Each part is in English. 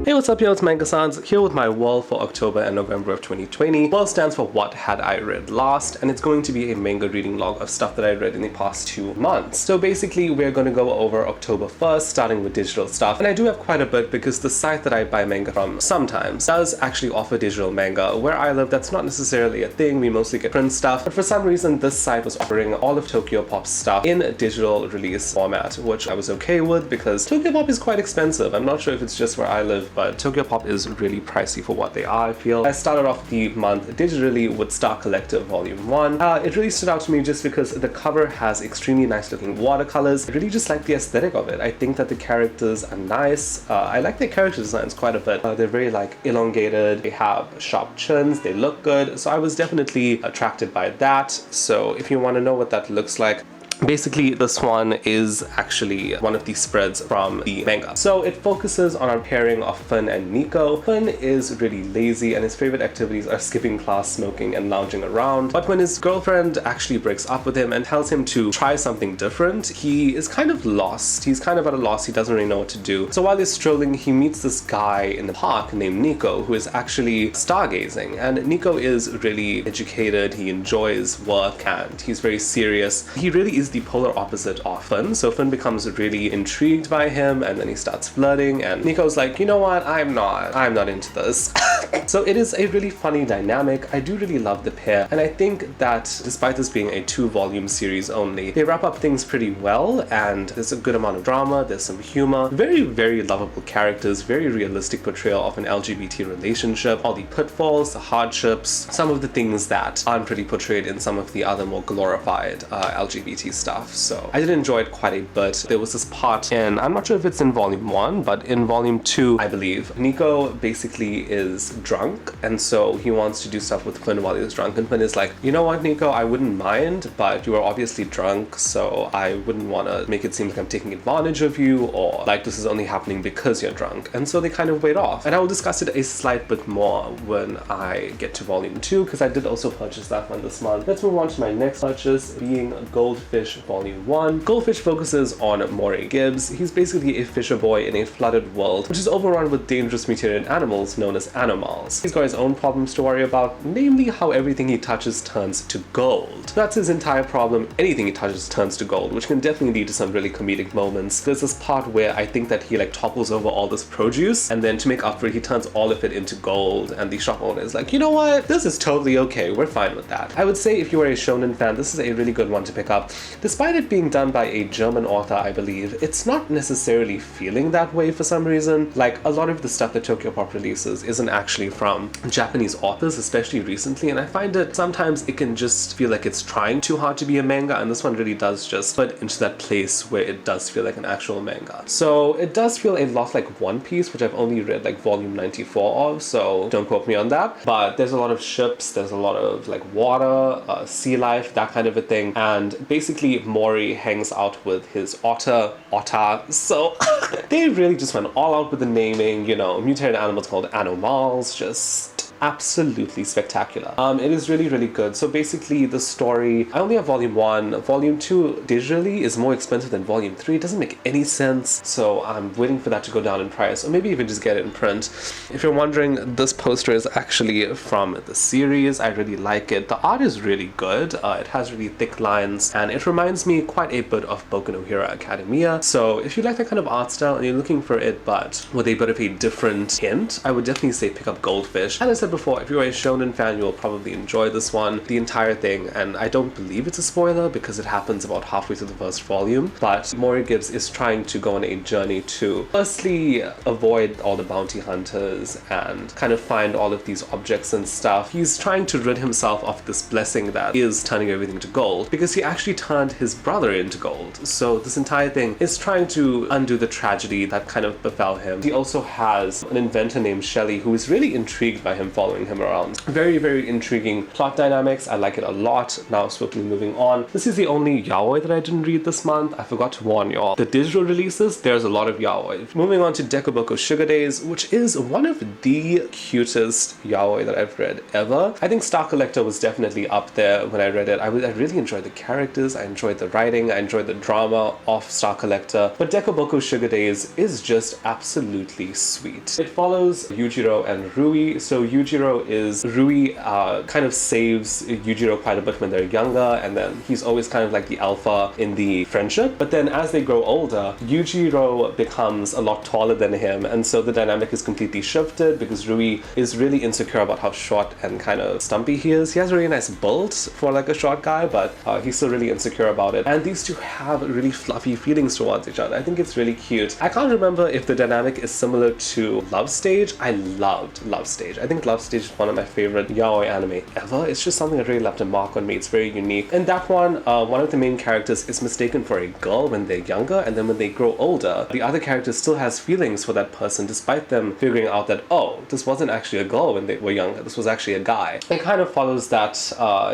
Hey, what's up, yo, it's Manga-sans, here with my WHIRL for October and November of 2020. WHIRL stands for What Had I Read Last, and it's going to be a manga reading log of stuff that I read in the past 2 months. So basically, we're going to go over October 1st, starting with digital stuff, and I do have quite a bit because the site that I buy manga from sometimes does actually offer digital manga. Where I live, that's not necessarily a thing, we mostly get print stuff, but for some reason, this site was offering all of Tokyopop's stuff in digital release format, which I was okay with because Tokyopop is quite expensive. I'm not sure if it's just where I live, but Tokyopop is really pricey for what they are, I feel. I started off the month digitally with Star Collective Volume 1. It really stood out to me just because the cover has extremely nice looking watercolors. I really just like the aesthetic of it. I think that the characters are nice. I like their character designs quite a bit. They're very like elongated, they have sharp chins, they look good. So I was definitely attracted by that. So if you want to know what that looks like, basically, this one is actually one of these spreads from the manga. So it focuses on our pairing of Finn and Nico. Finn is really lazy and his favorite activities are skipping class, smoking, and lounging around. But when his girlfriend actually breaks up with him and tells him to try something different, he is kind of lost. He's kind of at a loss. He doesn't really know what to do. So while he's strolling, he meets this guy in the park named Nico, who is actually stargazing. And Nico is really educated. He enjoys work and he's very serious. He really is the polar opposite of Finn. So Finn becomes really intrigued by him and then he starts flirting and Nico's like, you know what, I'm not into this. So it is a really funny dynamic. I do really love the pair, and I think that despite this being a 2-volume series only, they wrap up things pretty well, and there's a good amount of drama, there's some humor, very, very lovable characters, very realistic portrayal of an LGBT relationship, all the pitfalls, the hardships, some of the things that aren't really portrayed in some of the other more glorified LGBT stuff. So I did enjoy it quite a bit. There was this part in, I'm not sure if it's in volume 1, but in volume 2, I believe, Nico basically is drunk, and so he wants to do stuff with Finn while he's drunk, and Finn is like, you know what, Nico, I wouldn't mind, but you are obviously drunk, so I wouldn't want to make it seem like I'm taking advantage of you, or like this is only happening because you're drunk. And so they kind of wait off, and I will discuss it a slight bit more when I get to volume 2, because I did also purchase that one this month. Let's move on to my next purchase, being Goldfisch Volume 1. Goldfisch focuses on Maury Gibbs. He's basically a fisher boy in a flooded world, which is overrun with dangerous mutated animals known as anomals. He's got his own problems to worry about, namely how everything he touches turns to gold. That's his entire problem. Anything he touches turns to gold, which can definitely lead to some really comedic moments. There's this part where I think that he like topples over all this produce, and then to make up for it, he turns all of it into gold, and the shop owner is like, you know what? This is totally okay. We're fine with that. I would say if you are a shonen fan, this is a really good one to pick up. Despite it being done by a German author, I believe, it's not necessarily feeling that way for some reason. Like, a lot of the stuff that Tokyopop releases isn't actually from Japanese authors, especially recently, and I find that sometimes it can just feel like it's trying too hard to be a manga, and this one really does just put into that place where it does feel like an actual manga. So it does feel a lot like One Piece, which I've only read like volume 94 of, so don't quote me on that, but there's a lot of ships, there's a lot of like water, sea life, that kind of a thing, and basically Mori hangs out with his otter, so they really just went all out with the naming, you know, mutated animals called anomals, just absolutely spectacular. It is really, really good. So basically the story, I only have volume 1. Volume 2 digitally is more expensive than volume 3. It doesn't make any sense. So I'm waiting for that to go down in price, or maybe even just get it in print. If you're wondering, this poster is actually from the series. I really like it. The art is really good. It has really thick lines, and it reminds me quite a bit of Boku no Hero Academia. So if you like that kind of art style and you're looking for it, but with a bit of a different hint, I would definitely say pick up Goldfisch. As I said before, if you're a shonen fan, you'll probably enjoy this one, the entire thing, and I don't believe it's a spoiler because it happens about halfway through the first volume, but Maury Gibbs is trying to go on a journey to firstly avoid all the bounty hunters and kind of find all of these objects and stuff. He's trying to rid himself of this blessing that is turning everything to gold, because he actually turned his brother into gold. So this entire thing is trying to undo the tragedy that kind of befell him. He also has an inventor named Shelley who is really intrigued by him falling following him around. Very, very intriguing plot dynamics. I like it a lot. Now swiftly moving on. This is the only yaoi that I didn't read this month. I forgot to warn y'all. The digital releases, there's a lot of yaoi. Moving on to Dekoboko Sugar Days, which is one of the cutest yaoi that I've read ever. I think Star Collector was definitely up there when I read it. I really enjoyed the characters, I enjoyed the writing, I enjoyed the drama of Star Collector, but Dekoboko Sugar Days is just absolutely sweet. It follows Yujiro and Rui. So Yujiro is, Rui kind of saves Yujiro quite a bit when they're younger, and then he's always kind of like the alpha in the friendship. But then as they grow older, Yujiro becomes a lot taller than him, and so the dynamic is completely shifted because Rui is really insecure about how short and kind of stumpy he is. He has a really nice build for like a short guy, but he's still really insecure about it. And these two have really fluffy feelings towards each other. I think it's really cute. I can't remember if the dynamic is similar to Love Stage. I loved Love Stage. I think Love Stage is one of my favorite yaoi anime ever. It's just something that really left a mark on me. It's very unique. In that one of the main characters is mistaken for a girl when they're younger, and then when they grow older, the other character still has feelings for that person despite them figuring out that, oh, this wasn't actually a girl when they were younger, this was actually a guy. It kind of follows that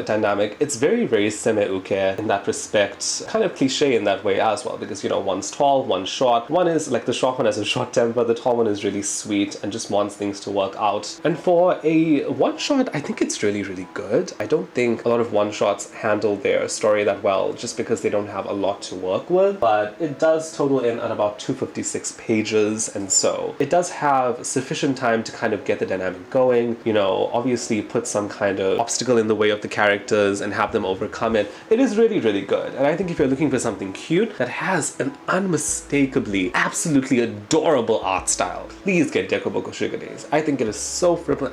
dynamic. It's very, very semi-uke in that respect, kind of cliche in that way as well, because, you know, one's tall, one's short. One is like, the short one has a short temper, the tall one is really sweet and just wants things to work out. And for a one-shot, I think it's really, really good. I don't think a lot of one-shots handle their story that well just because they don't have a lot to work with, but it does total in at about 256 pages, and so it does have sufficient time to kind of get the dynamic going, you know, obviously put some kind of obstacle in the way of the characters and have them overcome it. It is really, really good. And I think if you're looking for something cute that has an unmistakably, absolutely adorable art style, please get Dekoboko Sugar Days. I think it is so frivolous.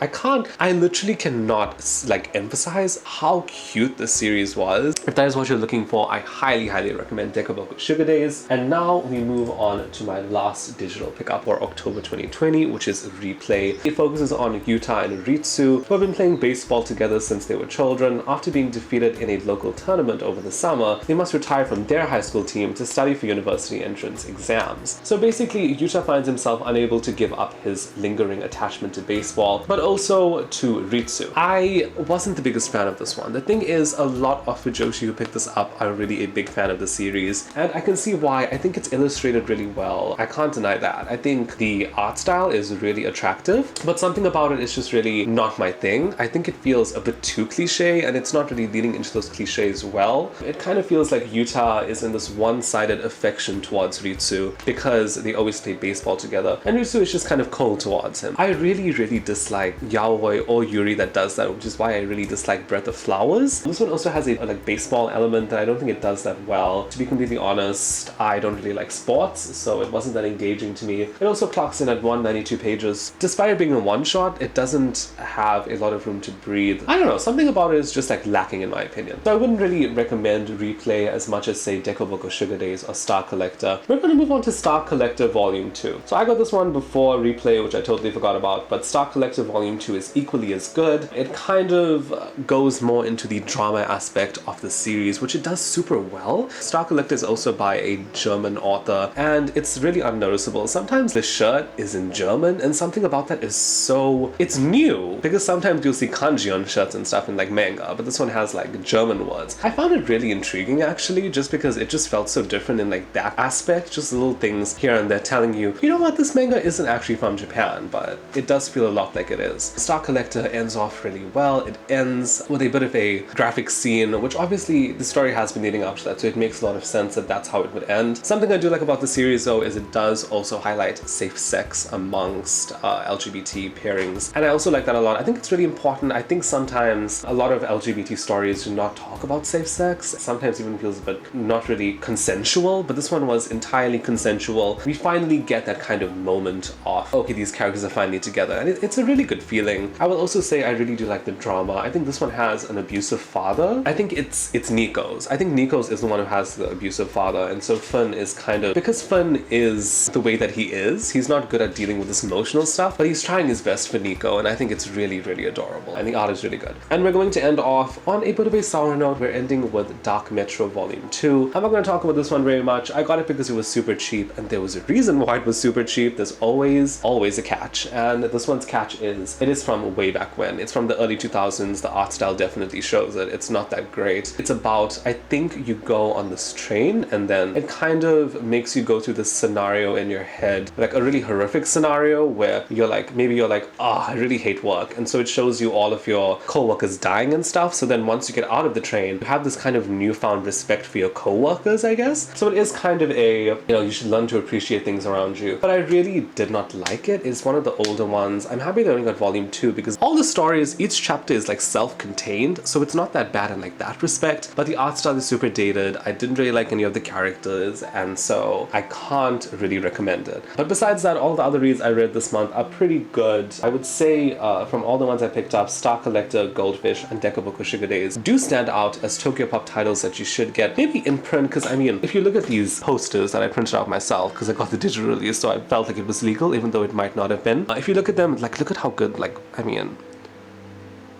I literally cannot like emphasize how cute this series was. If that is what you're looking for, I highly, highly recommend Dekoboko Sugar Days. And now we move on to my last digital pickup for October 2020, which is Replay. It focuses on Yuta and Ritsu, who have been playing baseball together since they were children. After being defeated in a local tournament over the summer, they must retire from their high school team to study for university entrance exams. So basically, Yuta finds himself unable to give up his lingering attachment to baseball, but also to Ritsu. I wasn't the biggest fan of this one. The thing is, a lot of Fujoshi who picked this up are really a big fan of the series, and I can see why. I think it's illustrated really well. I can't deny that. I think the art style is really attractive, but something about it is just really not my thing. I think it feels a bit too cliche, and it's not really leading into those cliches well. It kind of feels like Yuta is in this one-sided affection towards Ritsu because they always play baseball together, and Ritsu is just kind of cold towards him. I really, really dislike yaoi or yuri that does that, which is why I really dislike Breath of Flowers. This one also has a like baseball element that I don't think it does that well. To be completely honest, I don't really like sports, so it wasn't that engaging to me. It also clocks in at 192 pages. Despite it being a one-shot, it doesn't have a lot of room to breathe. I don't know, something about it is just like lacking in my opinion. So I wouldn't really recommend Replay as much as say Dekoboko Sugar Days or Star Collector. We're going to move on to Star Collector Volume 2. So I got this one before Replay, which I totally forgot about, but Star Collector Volume 2 is equally as good. It kind of goes more into the drama aspect of the series, which it does super well. Star Collector is also by a German author, and it's really unnoticeable. Sometimes the shirt is in German, and something about that is so... it's new, because sometimes you'll see kanji on shirts and stuff in like manga, but this one has like German words. I found it really intriguing actually, just because it just felt so different in like that aspect, just little things here and there telling you, you know what, this manga isn't actually from Japan, but it does feel a lot like it is. Star Collector ends off really well. It ends with a bit of a graphic scene, which obviously the story has been leading up to that, so it makes a lot of sense that that's how it would end. Something I do like about the series though is it does also highlight safe sex amongst LGBT pairings, and I also like that a lot. I think it's really important. I think sometimes a lot of LGBT stories do not talk about safe sex. Sometimes even feels a bit not really consensual, but this one was entirely consensual. We finally get that kind of moment of, okay, these characters are finally together, and it's a really good feeling. I will also say I really do like the drama. I think this one has an abusive father. I think it's Nico's. I think Nico's is the one who has the abusive father, and so Fun is kind of, because Fun is the way that he is, he's not good at dealing with this emotional stuff, but he's trying his best for Nico, and I think it's really, really adorable, and the art is really good. And we're going to end off on a bit of a sour note. We're ending with Dark Metro Volume 2. I'm not going to talk about this one very much. I got it because it was super cheap, and there was a reason why it was super cheap. There's always a catch, and this one's catch is this. It is from way back when. It's from the early 2000s. The art style definitely shows it. It's not that great. It's about, I think you go on this train and then it kind of makes you go through this scenario in your head, like a really horrific scenario where you're like, maybe you're like, I really hate work. And so it shows you all of your co-workers dying and stuff. So then once you get out of the train, you have this kind of newfound respect for your co-workers, I guess. So it is kind of a, you should learn to appreciate things around you. But I really did not like it. It's one of the older ones. I'm happy they only got volume 2 because all the stories, each chapter is like self-contained. So it's not that bad in like that respect. But the art style is super dated. I didn't really like any of the characters. And so I can't really recommend it. But besides that, all the other reads I read this month are pretty good. I would say from all the ones I picked up, Star Collector, Goldfisch, and Dekoboko Sugar Days do stand out as Tokyopop titles that you should get maybe in print, because I mean, if you look at these posters that I printed out myself, because I got the digital release, so I felt like it was legal, even though it might not have been. If you look at them, like, look at how good, like, I mean,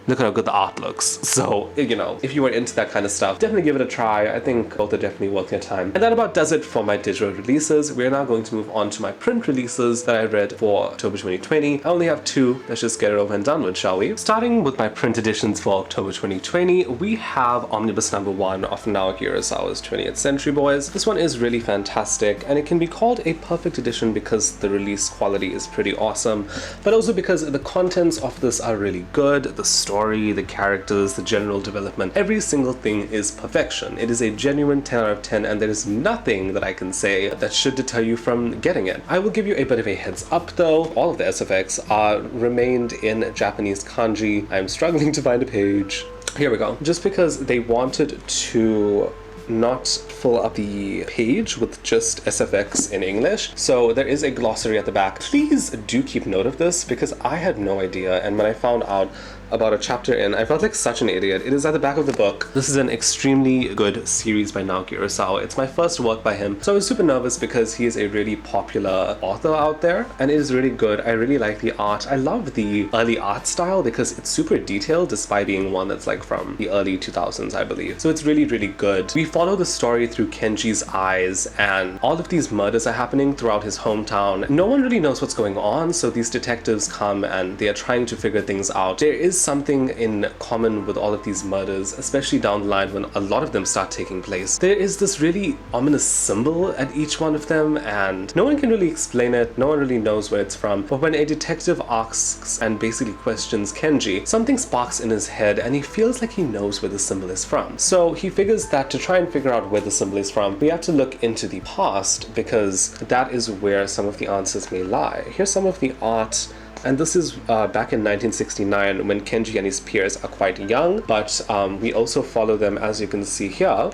look at how good the art looks. So, if you were into that kind of stuff, definitely give it a try. I think both are definitely worth your time. And that about does it for my digital releases. We're now going to move on to my print releases that I read for October 2020. I only have 2. Let's just get it over and done with, shall we? Starting with my print editions for October 2020, we have Omnibus number 1 of Naoki Urasawa's 20th Century Boys. This one is really fantastic, and it can be called a perfect edition because the release quality is pretty awesome, but also because the contents of this are really good. The story, the characters, the general development, every single thing is perfection. It is a genuine 10 out of 10, and there is nothing that I can say that should deter you from getting it. I will give you a bit of a heads up though. All of the SFX are remained in Japanese kanji. I'm struggling to find a page. Here we go. Just because they wanted to not fill up the page with just SFX in English. So there is a glossary at the back. Please do keep note of this because I had no idea, and when I found out about a chapter in, I felt like such an idiot. It is at the back of the book. This is an extremely good series by Naoki Urasawa. It's my first work by him, so I was super nervous because he is a really popular author out there, and it is really good. I really like the art. I love the early art style because it's super detailed despite being one that's like from the early 2000s, I believe. So it's really, really good. We follow the story through Kenji's eyes, and all of these murders are happening throughout his hometown. No one really knows what's going on, so these detectives come and they are trying to figure things out. There is something in common with all of these murders, especially down the line when a lot of them start taking place. There is this really ominous symbol at each one of them, and no one can really explain it. No one really knows where it's from. But when a detective asks and basically questions Kenji, something sparks in his head and he feels like he knows where the symbol is from. So he figures that to try and figure out where the symbol is from, we have to look into the past because that is where some of the answers may lie. Here's some of the art. And this is back in 1969 when Kenji and his peers are quite young, but we also follow them, as you can see here,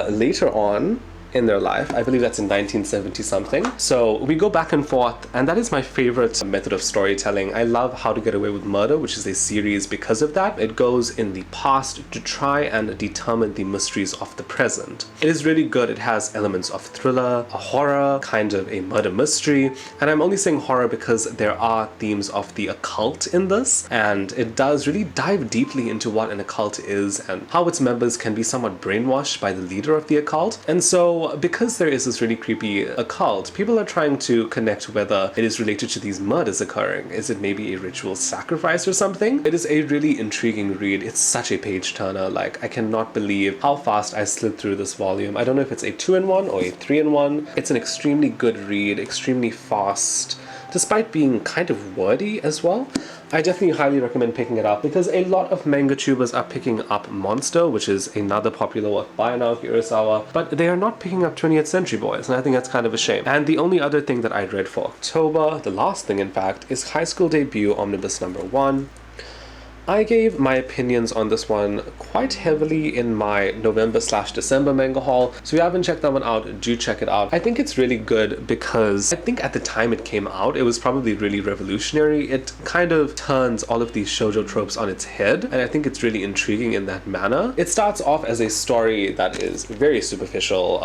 later on in their life. I believe that's in 1970 something. So we go back and forth, and that is my favorite method of storytelling. I love How to Get Away with Murder, which is a series because of that. It goes in the past to try and determine the mysteries of the present. It is really good. It has elements of thriller, a horror, kind of a murder mystery, and I'm only saying horror because there are themes of the occult in this, and it does really dive deeply into what an occult is and how its members can be somewhat brainwashed by the leader of the occult. And so because there is this really creepy occult, people are trying to connect whether it is related to these murders occurring. Is it maybe a ritual sacrifice or something? It is a really intriguing read. It's such a page turner. Like, I cannot believe how fast I slid through this volume. I don't know if it's a 2-in-1 or a 3-in-1. It's an extremely good read, extremely fast, despite being kind of wordy as well. I definitely highly recommend picking it up because a lot of manga tubers are picking up Monster, which is another popular work by Naoki Urasawa, but they are not picking up 20th Century Boys, and I think that's kind of a shame. And the only other thing that I read for October, the last thing in fact, is High School Debut Omnibus number 1. I gave my opinions on this one quite heavily in my November/December manga haul, so if you haven't checked that one out, do check it out. I think it's really good because I think at the time it came out, it was probably really revolutionary. It kind of turns all of these shoujo tropes on its head, and I think it's really intriguing in that manner. It starts off as a story that is very superficial.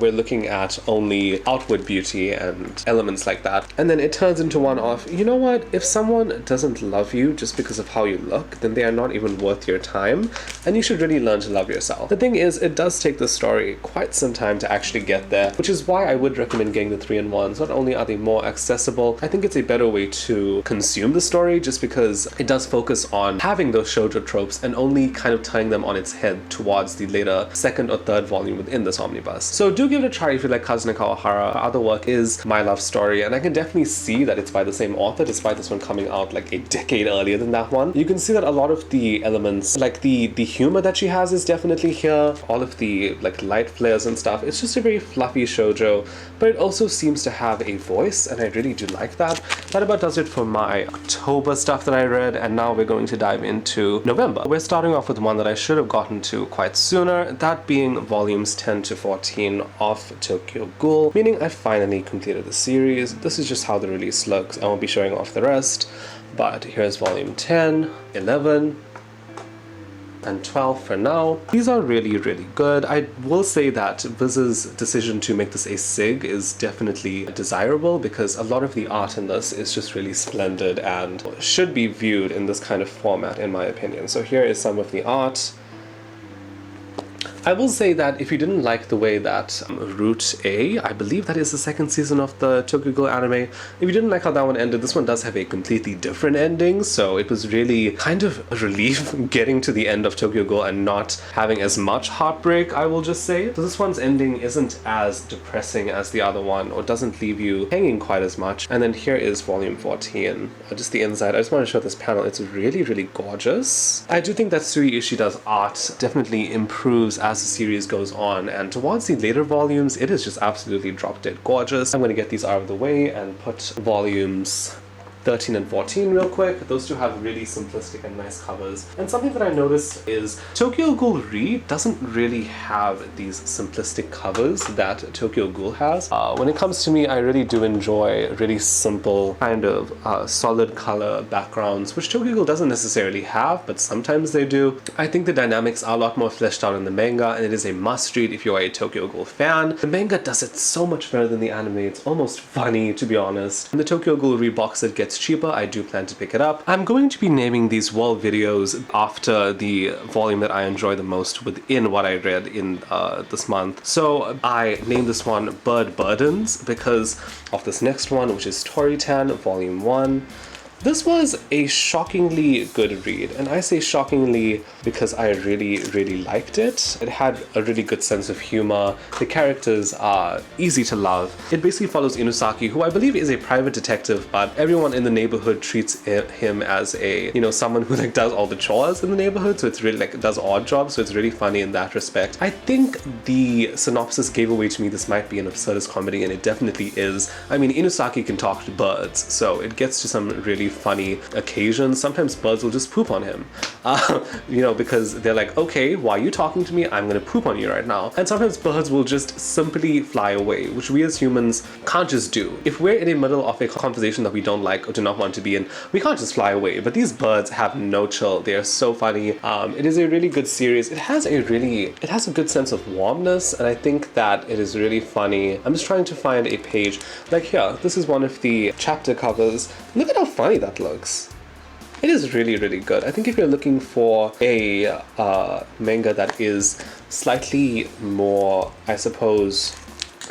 We're looking at only outward beauty and elements like that, and then it turns into one of, you know what, if someone doesn't love you just because of how you look, look, then they are not even worth your time, and you should really learn to love yourself. The thing is, it does take the story quite some time to actually get there, which is why I would recommend getting the 3-in-1s. Not only are they more accessible, I think it's a better way to consume the story, just because it does focus on having those shoujo tropes and only kind of turning them on its head towards the later second or third volume within this omnibus. So do give it a try if you like Kazuna Kawahara. Her other work is My Love Story, and I can definitely see that it's by the same author, despite this one coming out like a decade earlier than that one. You can see that a lot of the elements, like the humor that she has, is definitely here. All of the like light flares and stuff. It's just a very fluffy shoujo, but it also seems to have a voice, and I really do like that. That about does it for my October stuff that I read, and now we're going to dive into November. We're starting off with one that I should have gotten to quite sooner, that being volumes 10 to 14 of Tokyo Ghoul, meaning I finally completed the series. This is just how the release looks. I won't be showing off the rest, but here's volume 10, 11, and 12 for now. These are really, really good. I will say that Viz's decision to make this a SIG is definitely desirable, because a lot of the art in this is just really splendid and should be viewed in this kind of format, in my opinion. So here is some of the art. I will say that if you didn't like the way that Route A, I believe that is the second season of the Tokyo Ghoul anime, if you didn't like how that one ended, this one does have a completely different ending, so it was really kind of a relief getting to the end of Tokyo Ghoul and not having as much heartbreak, I will just say. So this one's ending isn't as depressing as the other one, or doesn't leave you hanging quite as much. And then here is volume 14, just the inside. I just want to show this panel. It's really, really gorgeous. I do think that Sui Ishida's art definitely improves as the series goes on, and towards the later volumes it is just absolutely drop dead gorgeous. I'm going to get these out of the way and put volumes 13 and 14 real quick. Those two have really simplistic and nice covers. And something that I noticed is Tokyo Ghoul Re doesn't really have these simplistic covers that Tokyo Ghoul has. When it comes to me, I really do enjoy really simple kind of solid color backgrounds, which Tokyo Ghoul doesn't necessarily have, but sometimes they do. I think the dynamics are a lot more fleshed out in the manga, and it is a must read if you are a Tokyo Ghoul fan. The manga does it so much better than the anime. It's almost funny, to be honest. And the Tokyo Ghoul Re box set gets cheaper. I do plan to pick it up. I'm going to be naming these WHIRL videos after the volume that I enjoy the most within what I read in this month. So I named this one Bird Burdens because of this next one, which is Toritan, volume 1. This was a shockingly good read, and I say shockingly because I really, really liked it. It had a really good sense of humor. The characters are easy to love. It basically follows Inusaki, who I believe is a private detective, but everyone in the neighborhood treats him as a, you know, someone who like does all the chores in the neighborhood, so it's really like does odd jobs, so it's really funny in that respect. I think the synopsis gave away to me this might be an absurdist comedy, and it definitely is. I mean, Inusaki can talk to birds, so it gets to some really funny occasions. Sometimes birds will just poop on him, you know, because they're like, okay, why are you talking to me? I'm gonna poop on you right now. And sometimes birds will just simply fly away, which we as humans can't just do. If we're in the middle of a conversation that we don't like or do not want to be in, we can't just fly away. But these birds have no chill. They are so funny. It is a really good series. It has a good sense of warmness, and I think that it is really funny. I'm just trying to find a page. Like here, this is one of the chapter covers. Look at how funny that looks. It is really, really good. I think if you're looking for a manga that is slightly more, I suppose,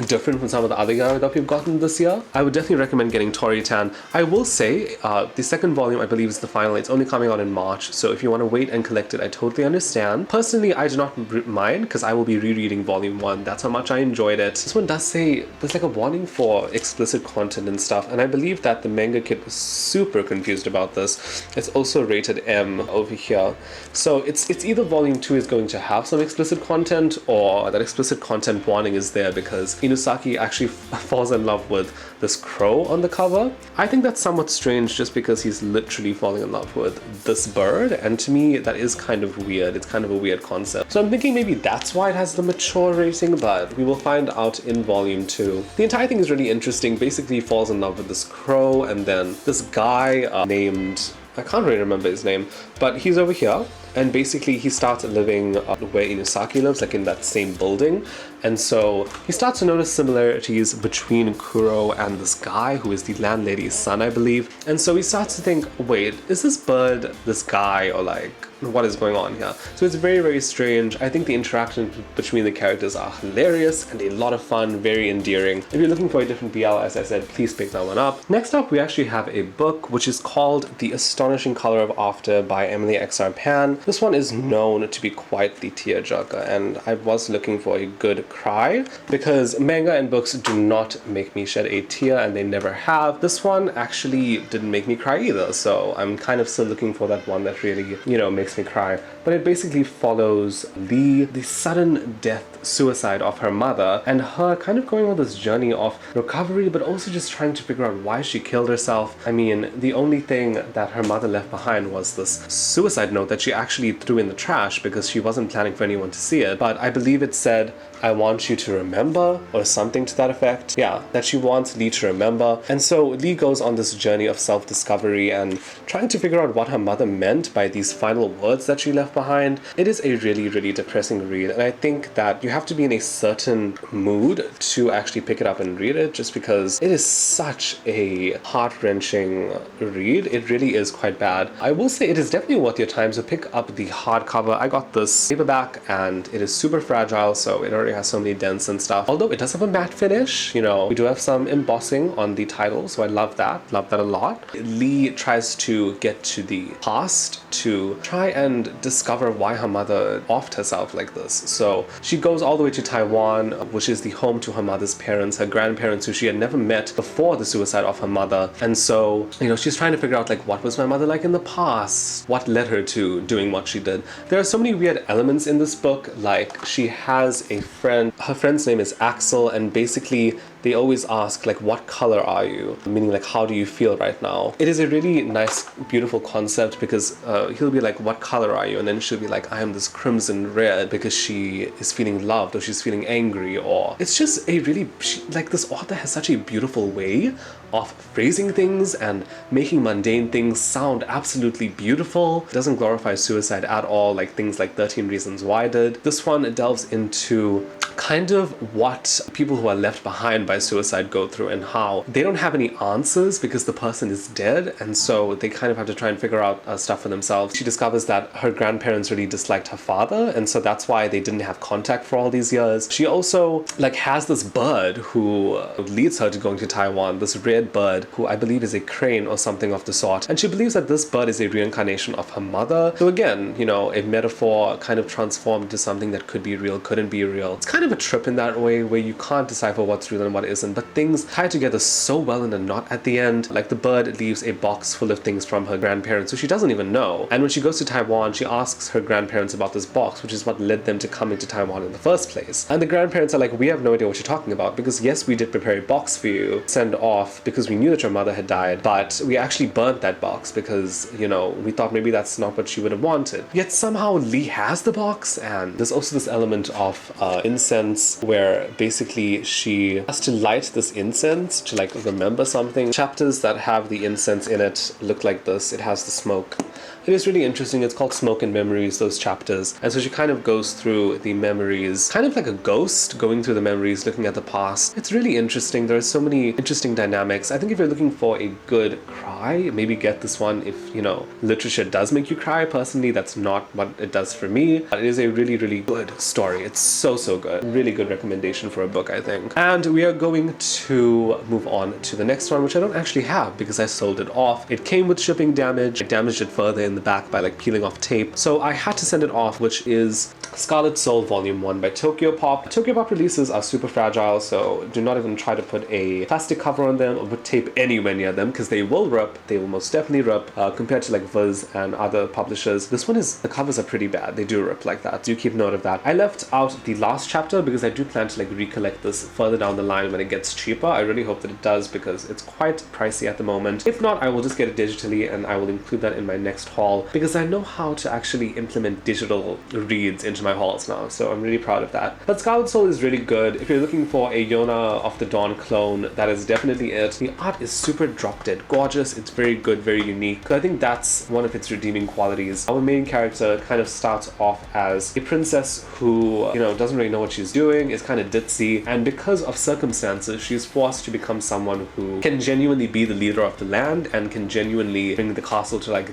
different from some of the other yaoi that we've gotten this year, I would definitely recommend getting Toritan. I will say the second volume, I believe, is the final. It's only coming out in March, so if you want to wait and collect it, I totally understand. Personally, I do not mind because I will be rereading volume 1. That's how much I enjoyed it. This one does say there's like a warning for explicit content and stuff, and I believe that the manga kid was super confused about this. It's also rated M over here, so it's either volume 2 is going to have some explicit content, or that explicit content warning is there because Inusaki actually falls in love with this crow on the cover. I think that's somewhat strange just because he's literally falling in love with this bird, and to me that is kind of weird. It's kind of a weird concept. So I'm thinking maybe that's why it has the mature rating, but we will find out in volume 2. The entire thing is really interesting. Basically he falls in love with this crow, and then this guy named, I can't really remember his name, but he's over here. And basically he starts living where Inusaki lives, like in that same building. And so he starts to notice similarities between Kuro and this guy who is the landlady's son, I believe. And so he starts to think, wait, is this bird this guy, or like, what is going on here? So it's very, very strange. I think the interactions between the characters are hilarious and a lot of fun, very endearing. If you're looking for a different BL, as I said, please pick that one up. Next up, we actually have a book which is called The Astonishing Color of After by Emily XR Pan. This one is known to be quite the tearjerker, and I was looking for a good cry because manga and books do not make me shed a tear, and they never have. This one actually didn't make me cry either, so I'm kind of still looking for that one that really, you know, makes me cry. But it basically follows the sudden death, suicide of her mother, and her kind of going on this journey of recovery, but also just trying to figure out why she killed herself. I mean, the only thing that her mother left behind was this suicide note that she actually threw in the trash because she wasn't planning for anyone to see it. But I believe it said, "I want you to remember," or something to that effect. Yeah, that she wants Lee to remember. And so Lee goes on this journey of self-discovery and trying to figure out what her mother meant by these final words that she left behind. It is a really, really depressing read, and I think that you have to be in a certain mood to actually pick it up and read it, just because it is such a heart-wrenching read. It really is quite bad. I will say it is definitely worth your time, so pick up the hardcover. I got this paperback and it is super fragile, so it already has so many dents and stuff. Although it does have a matte finish, you know, we do have some embossing on the title, so I love that a lot. Lee tries to get to the past to try and discover why her mother offed herself like this. So she goes all the way to Taiwan, which is the home to her mother's parents, her grandparents, who she had never met before the suicide of her mother. And so, you know, she's trying to figure out, like, what was my mother like in the past? What led her to doing what she did? There are so many weird elements in this book, like she has a friend, her friend's name is Axel, and basically they always ask, like, what color are you? Meaning, like, how do you feel right now? It is a really nice, beautiful concept because he'll be like, what color are you? And then she'll be like, I am this crimson red, because she is feeling loved or she's feeling angry. Or it's just a really, like, this author has such a beautiful way of phrasing things and making mundane things sound absolutely beautiful. It doesn't glorify suicide at all, like things like 13 Reasons Why did. This one delves into kind of what people who are left behind by suicide go through, and how they don't have any answers because the person is dead, and so they kind of have to try and figure out stuff for themselves. She discovers that her grandparents really disliked her father, and so that's why they didn't have contact for all these years. She also, like, has this bird who leads her to going to Taiwan, this red bird who I believe is a crane or something of the sort, and she believes that this bird is a reincarnation of her mother. So again, you know, a metaphor kind of transformed into something that could be real, couldn't be real. It's kind of a trip in that way where you can't decipher what's real and what isn't, but things tie together so well in a knot at the end. Like, the bird leaves a box full of things from her grandparents who she doesn't even know, and when she goes to Taiwan, she asks her grandparents about this box, which is what led them to coming to Taiwan in the first place. And the grandparents are like, we have no idea what you're talking about, because yes, we did prepare a box for you, send off, because we knew that your mother had died, but we actually burnt that box because, you know, we thought maybe that's not what she would have wanted. Yet somehow Lee has the box, and there's also this element of incense where basically she has to light this incense to, like, remember something. Chapters that have the incense in it look like this. It has the smoke. It is really interesting. It's called Smoke and Memories, those chapters. And so she kind of goes through the memories, kind of like a ghost going through the memories, looking at the past. It's really interesting. There are so many interesting dynamics. I think if you're looking for a good cry, maybe get this one if, you know, literature does make you cry. Personally, that's not what it does for me. But it is a really, really good story. It's so, so good. Really good recommendation for a book, I think. And we are going to move on to the next one, which I don't actually have because I sold it off. It came with shipping damage. I damaged it further in the back by, like, peeling off tape, so I had to send it off, which is Scarlet Soul Volume 1 by Tokyopop. Tokyopop releases are super fragile, so do not even try to put a plastic cover on them or put tape anywhere near them, because they will rip. They will most definitely rip, compared to, like, Vols and other publishers. This one is, the covers are pretty bad. They do rip like that. Do keep note of that. I left out the last chapter because I do plan to, like, recollect this further down the line when it gets cheaper. I really hope that it does, because it's quite pricey at the moment. If not, I will just get it digitally and I will include that in my next haul haul because I know how to actually implement digital reads into my hauls now, so I'm really proud of that. But Scarlet Soul is really good. If you're looking for a Yona of the Dawn clone, that is definitely it. The art is super drop dead gorgeous. It's very good, very unique. So I think that's one of its redeeming qualities. Our main character kind of starts off as a princess who, you know, doesn't really know what she's doing, is kind of ditzy, and because of circumstances, she's forced to become someone who can genuinely be the leader of the land and can genuinely bring the castle to like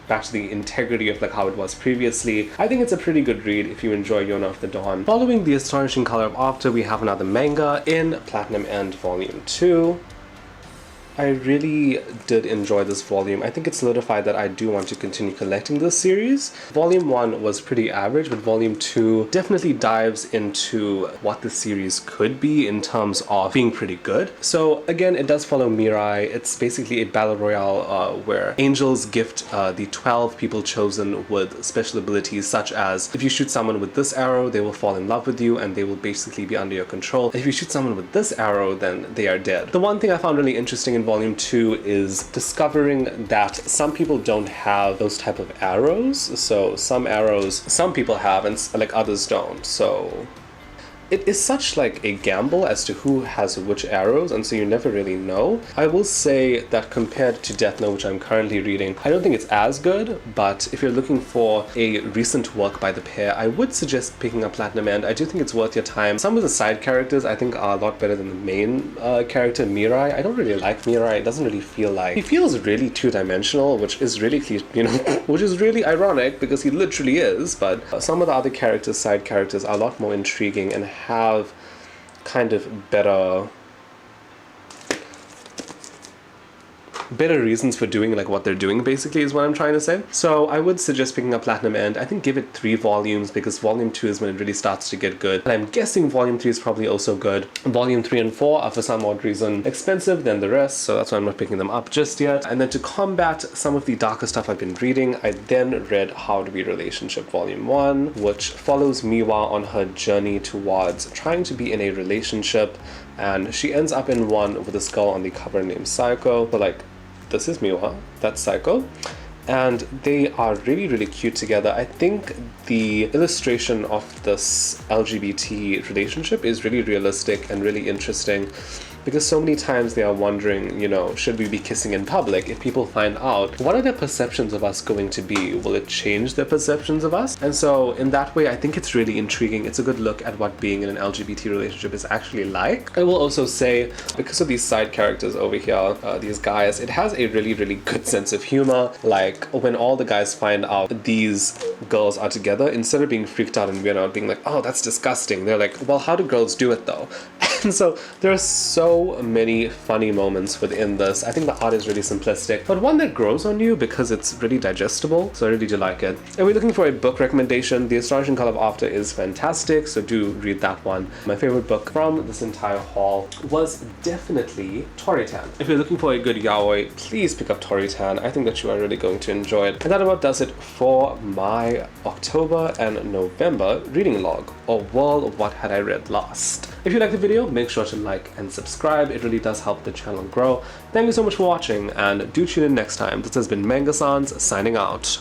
back to the integrity of like how it was previously. I think it's a pretty good read if you enjoy Yona of the Dawn. Following the Astonishing Color of After, we have another manga in Platinum End Volume 2. I really did enjoy this volume. I think it solidified that I do want to continue collecting this series. Volume 1 was pretty average, but Volume 2 definitely dives into what the series could be in terms of being pretty good. So again, it does follow Mirai. It's basically a battle royale where angels gift the 12 people chosen with special abilities, such as if you shoot someone with this arrow, they will fall in love with you and they will basically be under your control. If you shoot someone with this arrow, then they are dead. The one thing I found really interesting in Volume 2 is discovering that some people don't have those type of arrows. So some arrows, some people have and like others don't. So it is such like a gamble as to who has which arrows, and so you never really know. I will say that compared to Death Note, which I'm currently reading, I don't think it's as good, but if you're looking for a recent work by the pair, I would suggest picking up Platinum End. I do think it's worth your time. Some of the side characters I think are a lot better than the main character, Mirai. I don't really like Mirai. It doesn't really feel like... He feels really two-dimensional, which is really, you know, which is really ironic because he literally is, but some of the other characters, side characters, are a lot more intriguing and have kind of better reasons for doing like what they're doing, basically, is what I'm trying to say. So I would suggest picking up Platinum End. I think give it 3 volumes because Volume 2 is when it really starts to get good. And I'm guessing Volume 3 is probably also good. Volume 3 and 4 are for some odd reason expensive than the rest, so that's why I'm not picking them up just yet. And then to combat some of the darker stuff I've been reading, I then read How to Be Relationship Volume 1, which follows Miwa on her journey towards trying to be in a relationship, and she ends up in one with this girl on the cover named Psycho. So like, this is Miwa, that's Psycho, and they are really, really cute together. I think the illustration of this LGBT relationship is really realistic and really interesting, because so many times they are wondering, you know, should we be kissing in public? If people find out, what are their perceptions of us going to be? Will it change their perceptions of us? And so in that way, I think it's really intriguing. It's a good look at what being in an LGBT relationship is actually like. I will also say, because of these side characters over here, these guys, it has a really, really good sense of humor. Like when all the guys find out these girls are together, instead of being freaked out and weird out, being like, oh, that's disgusting, they're like, well, how do girls do it though? And so there are so many funny moments within this. I think the art is really simplistic, but one that grows on you because it's really digestible. So I really do like it. If we're looking for a book recommendation, The Astonishing Color of After is fantastic, so do read that one. My favorite book from this entire haul was definitely Toritan. If you're looking for a good yaoi, please pick up Toritan. I think that you are really going to enjoy it. And that about does it for my October and November reading log, or WHIRL, What Had I Read Last. If you like the video, make sure to like and subscribe. It really does help the channel grow. Thank you so much for watching, and do tune in next time. This has been Manga-sans signing out.